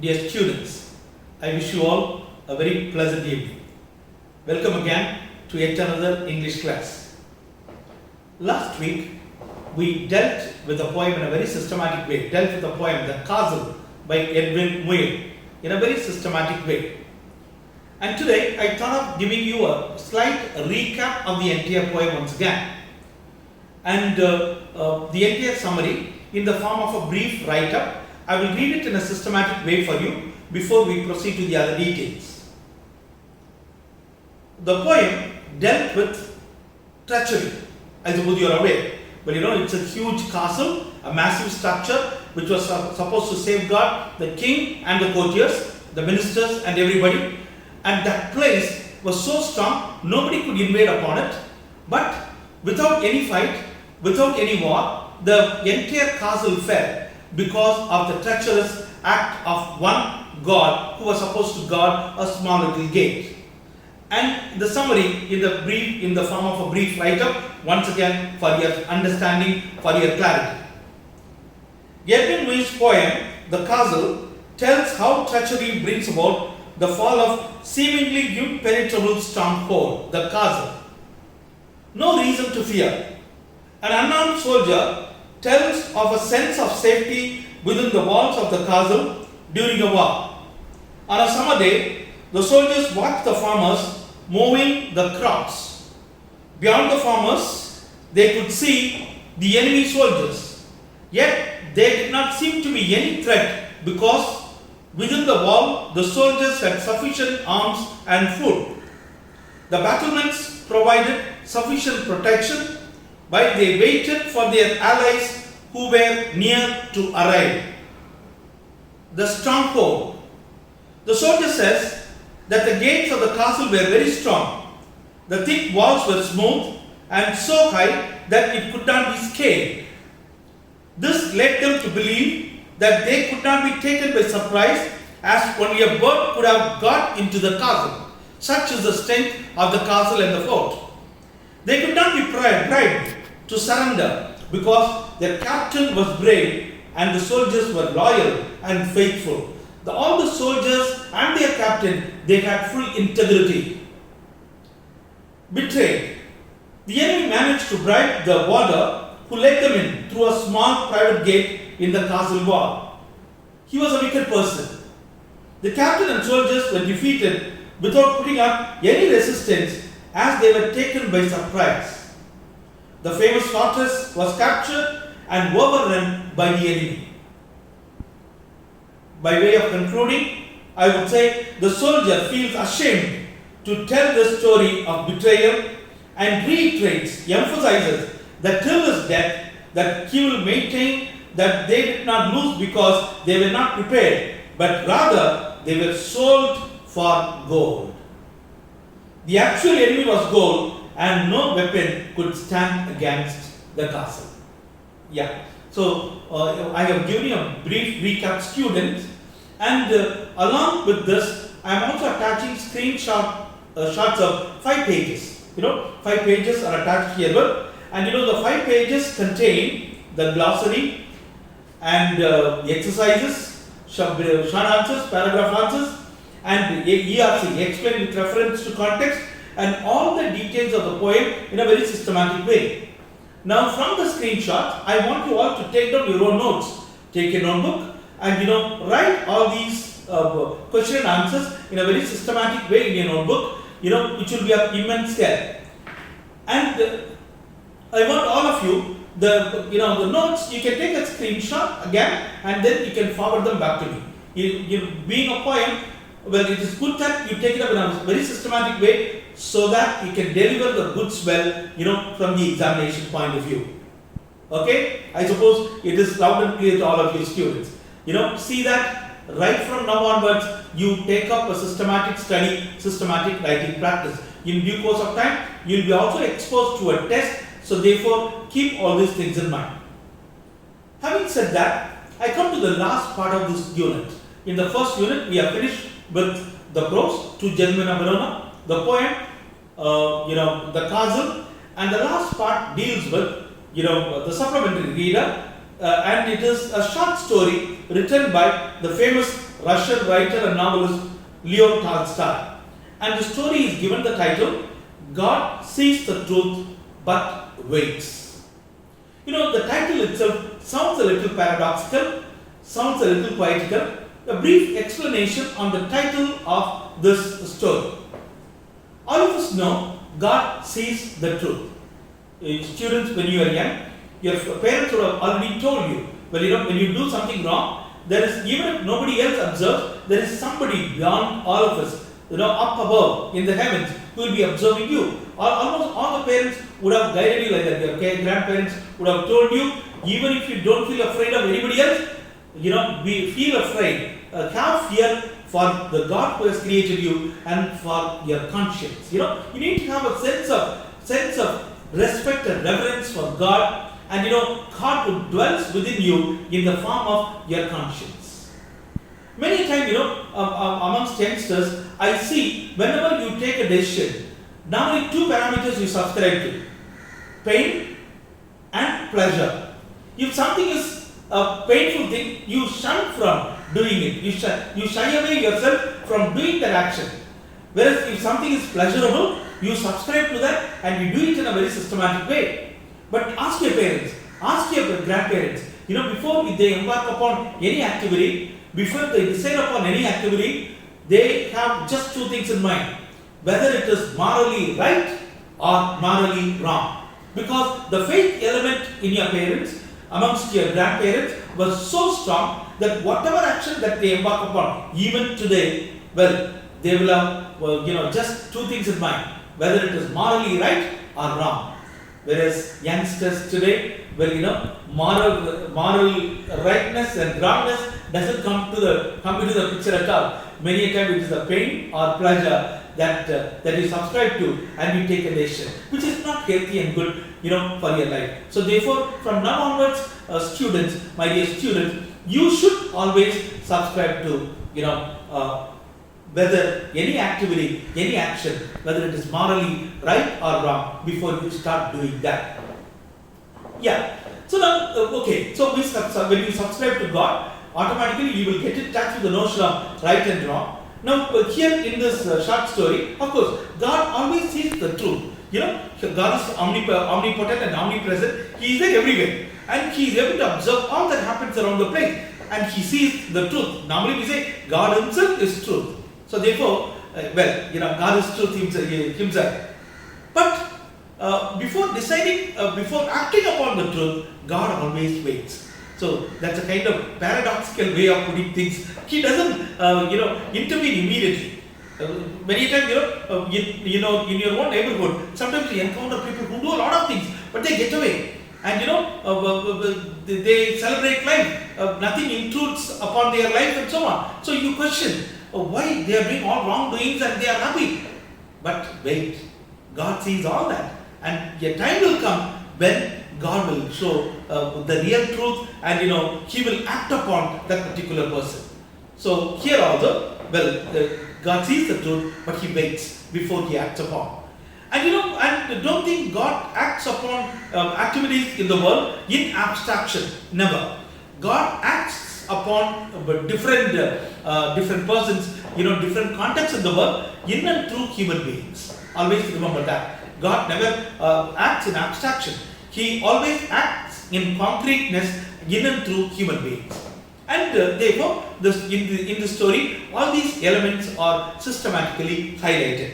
Dear students, I wish you all a very pleasant evening. Welcome again to yet another English class. Last week, we dealt with the poem in a very systematic way, dealt with the poem The Castle by Edwin Muir in a very systematic way. And today, I thought of giving you a slight recap of the entire poem once again. And the entire summary in the form of a brief write-up. I will read it in a systematic way for you before we proceed to the other details. The poem dealt with treachery. I suppose you are aware. But it's a huge castle, a massive structure which was supposed to safeguard the king and the courtiers, the ministers and everybody. And that place was so strong, nobody could invade upon it. But without any fight, without any war, the entire castle fell because of the treacherous act of one god who was supposed to guard a small little gate. And the summary in the form of a brief write-up, once again for your understanding, for your clarity. Edwin Muir's poem, The Castle, tells how treachery brings about the fall of seemingly impenetrable stronghold, the castle. No reason to fear. An unarmed soldier tells of a sense of safety within the walls of the castle during a war. On a summer day, the soldiers watched the farmers mowing the crops. Beyond the farmers, they could see the enemy soldiers. Yet, there did not seem to be any threat because within the wall, the soldiers had sufficient arms and food. The battlements provided sufficient protection, but they waited for their allies who were near to arrive. The stronghold. The soldier says that the gates of the castle were very strong. The thick walls were smooth and so high that it could not be scaled. This led them to believe that they could not be taken by surprise, as only a bird could have got into the castle. Such is the strength of the castle and the fort. They could not be bribed to surrender because their captain was brave and the soldiers were loyal and faithful. All the soldiers and their captain, they had full integrity. Betrayed. The enemy managed to bribe the warder who let them in through a small private gate in the castle wall. He was a wicked person. The captain and soldiers were defeated without putting up any resistance as they were taken by surprise. The famous fortress was captured and overrun by the enemy. By way of concluding, I would say the soldier feels ashamed to tell the story of betrayal and reiterates, emphasizes that till his death that he will maintain that they did not lose because they were not prepared, but rather they were sold for gold. The actual enemy was gold, and no weapon could stand against the castle. So I have given you a brief recap, students, and along with this, I am also attaching shots of 5 pages. 5 pages are attached here, and the 5 pages contain the glossary and exercises, short answers, paragraph answers, and ERC, explain with reference to context, and all the details of the poem in a very systematic way. Now from the screenshot, I want you all to take down your own notes. Take a notebook and write all these question and answers in a very systematic way in your notebook, which will be of immense help. And I want all of you, the notes, you can take a screenshot again and then you can forward them back to me. Being a poem, well, it is good that you take it up in a very systematic way so that you can deliver the goods well, from the examination point of view. Okay? I suppose it is loud and clear to all of you students. See that right from now onwards, you take up a systematic study, systematic writing practice. In due course of time, you will be also exposed to a test, so therefore, keep all these things in mind. Having said that, I come to the last part of this unit. In the first unit, we have finished with the prose, To Jasmina Verona, the poem, the castle, and the last part deals with, the supplementary reader, and it is a short story written by the famous Russian writer and novelist Leo Tolstoy. And the story is given the title, God Sees the Truth but Waits. The title itself sounds a little paradoxical, sounds a little poetical. A brief explanation on the title of this story. All of us know God sees the truth. Students, when you are young, your parents would have already told you, when you do something wrong, there is, even if nobody else observes, there is somebody beyond all of us, up above in the heavens, who will be observing you. Almost all the parents would have guided you like that. Your grandparents would have told you, even if you don't feel afraid of anybody else, feel afraid. Have fear for the God who has created you and for your conscience. You need to have a sense of respect and reverence for God, and God who dwells within you in the form of your conscience. Many times, amongst youngsters, I see whenever you take a decision, normally two parameters you subscribe to: pain and pleasure. If something is a painful thing, you shun from doing it. You shy away yourself from doing that action. Whereas if something is pleasurable, you subscribe to that and you do it in a very systematic way. But ask your parents, ask your grandparents, before they embark upon any activity, before they decide upon any activity, they have just two things in mind: whether it is morally right or morally wrong. Because the faith element in your parents, amongst your grandparents, was so strong that whatever action that they embark upon, even today, they will have, just two things in mind: whether it is morally right or wrong. Whereas youngsters today, moral rightness and wrongness doesn't come into the picture at all. Many a time it is the pain or pleasure that you subscribe to and you take a decision, which is not healthy and good, for your life. So therefore, from now onwards, students, my dear students, you should always subscribe to, whether any activity, any action, whether it is morally right or wrong, before you start doing that. Yeah. So now, so when you subscribe to God, automatically you will get in touch with the notion of right and wrong. Now, here in this short story, of course, God always sees the truth. God is omnipotent and omnipresent. He is there everywhere, and He is able to observe all that happens around the place, and He sees the truth. Normally, we say God Himself is truth. So therefore, God is truth Himself. But before deciding, before acting upon the truth, God always waits. So that's a kind of paradoxical way of putting things. He doesn't, intervene immediately. Many times, in your own neighborhood, sometimes you encounter people who do a lot of things, but they get away. And they celebrate life. Nothing intrudes upon their life and so on. So you question why they are doing all wrongdoings and they are happy. But wait, God sees all that. And a time will come when God will show the real truth, and He will act upon that particular person. So here also, God sees the truth, but He waits before He acts upon. And and don't think God acts upon activities in the world in abstraction. Never. God acts upon different persons, different contexts in the world, in and through human beings. Always remember that. God never acts in abstraction. He always acts in concreteness, in and through human beings. And therefore, in the story, all these elements are systematically highlighted.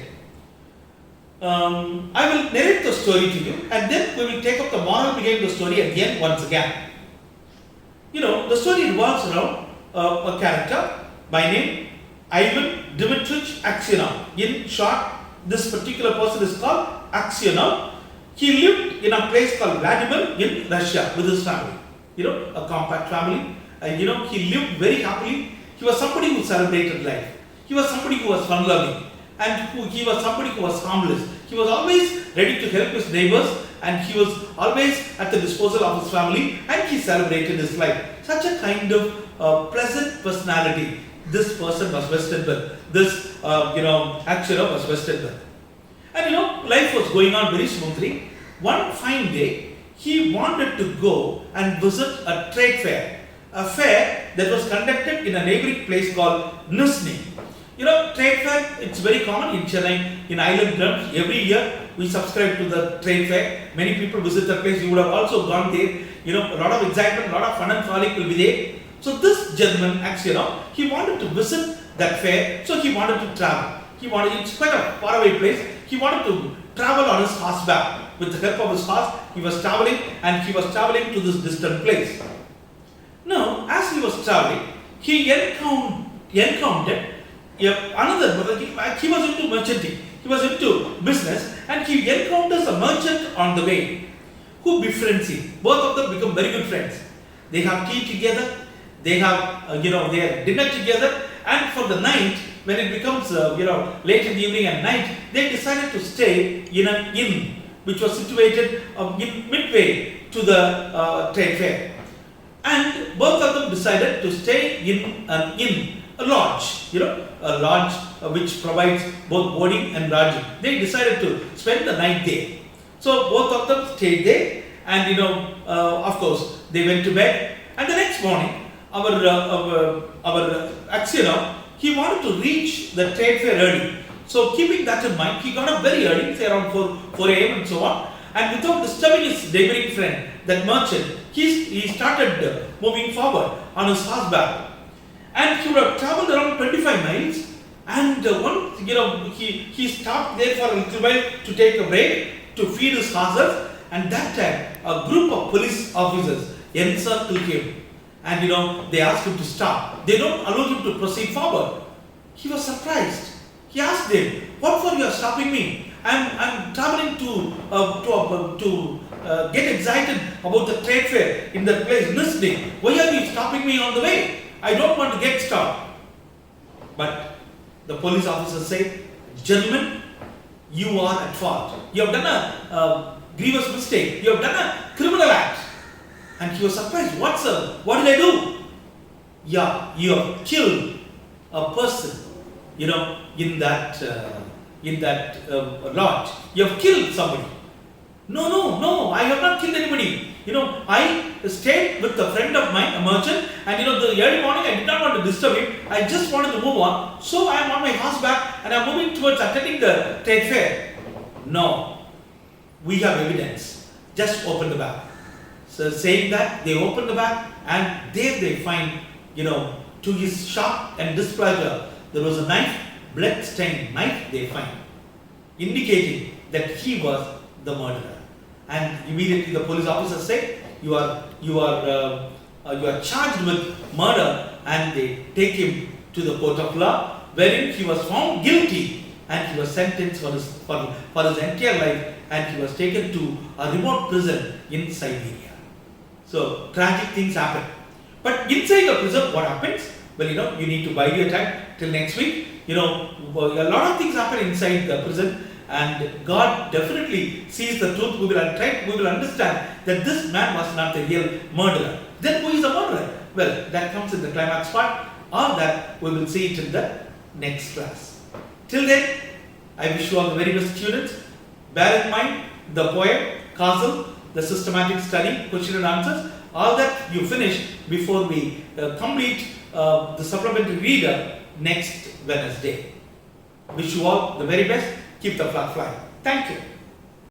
I will narrate the story to you, and then we will take up the moral behind the story at the end once again. The story revolves around a character by name Ivan Dmitrich Aksionov. In short, this particular person is called Aksionov. He lived in a place called Vladimir in Russia with his family. A compact family. And he lived very happily. He was somebody who celebrated life. He was somebody who was fun-loving. And he was somebody who was harmless. He was always ready to help his neighbors, and he was always at the disposal of his family, and he celebrated his life. Such a kind of pleasant personality this person was vested with. This, Aksionov was vested with. And life was going on very smoothly. One fine day, he wanted to go and visit a trade fair. A fair that was conducted in a neighboring place called Nizhny. Trade fair, it's very common in Chennai, in island terms. Every year we subscribe to the trade fair. Many people visit the place. You would have also gone there. A lot of excitement, a lot of fun and frolic will be there. So this gentleman, actually, he wanted to visit that fair, so he wanted to travel. It's quite a faraway place. He wanted to travel on his horseback. With the help of his horse, he was traveling, and he was traveling to this distant place. Now, as he was traveling, he encountered another brother. He was into merchanting. He was into business, and he encounters a merchant on the way who befriends him. Both of them become very good friends. They have tea together. They have their dinner together, and for the night, when it becomes late in the evening and night, they decided to stay in an inn which was situated midway to the trade fair. And both of them decided to stay in an inn, a lodge, a lodge which provides both boarding and lodging. They decided to spend the night there. So both of them stayed there, and of course, they went to bed. And the next morning, our Axiono, he wanted to reach the trade fair early. So keeping that in mind, he got up very early, say around 4 a.m. and so on. And without disturbing his neighboring friend, that merchant, he started moving forward on his horseback. And he would have traveled around 25 miles. And once, he stopped there for a little while to take a break, to feed his horses. And that time, a group of police officers encircled him. And they asked him to stop. They don't allow him to proceed forward. He was surprised. He asked them, "What for you are stopping me? I'm traveling to get excited about the trade fair in that place, Nizhny. Why are you stopping me on the way? I don't want to get stopped." But the police officer said, "Gentlemen, you are at fault. You have done a grievous mistake. You have done a criminal act." And he was surprised. What did I do? Yeah, you have killed a person, in that lodge. You have killed somebody. No, I have not killed anybody. I stayed with a friend of mine, a merchant, and the early morning I did not want to disturb him. I just wanted to move on. So I am on my horseback and I am moving towards attending the trade fair. No, we have evidence. Just open the bag. So saying that, they open the bag, and there they find, to his shock and displeasure, there was a knife, blood-stained knife they find, indicating that he was the murderer. And immediately the police officer said, you are charged with murder, and they take him to the court of law, wherein he was found guilty, and he was sentenced for his entire life, and he was taken to a remote prison in Siberia. So tragic things happen. But inside the prison, what happens? Well, you need to bide your time till next week. A lot of things happen inside the prison, and God definitely sees the truth. We will understand that this man was not the real murderer. Then who is the murderer? Well, that comes in the climax part, or that we will see it in the next class. Till then, I wish you all the very best, students. Bear in mind the poem, Castle, the systematic study, question and answers, all that you finish before we complete the supplementary reader next Wednesday. Wish you all the very best. Keep the flag flying. Thank you.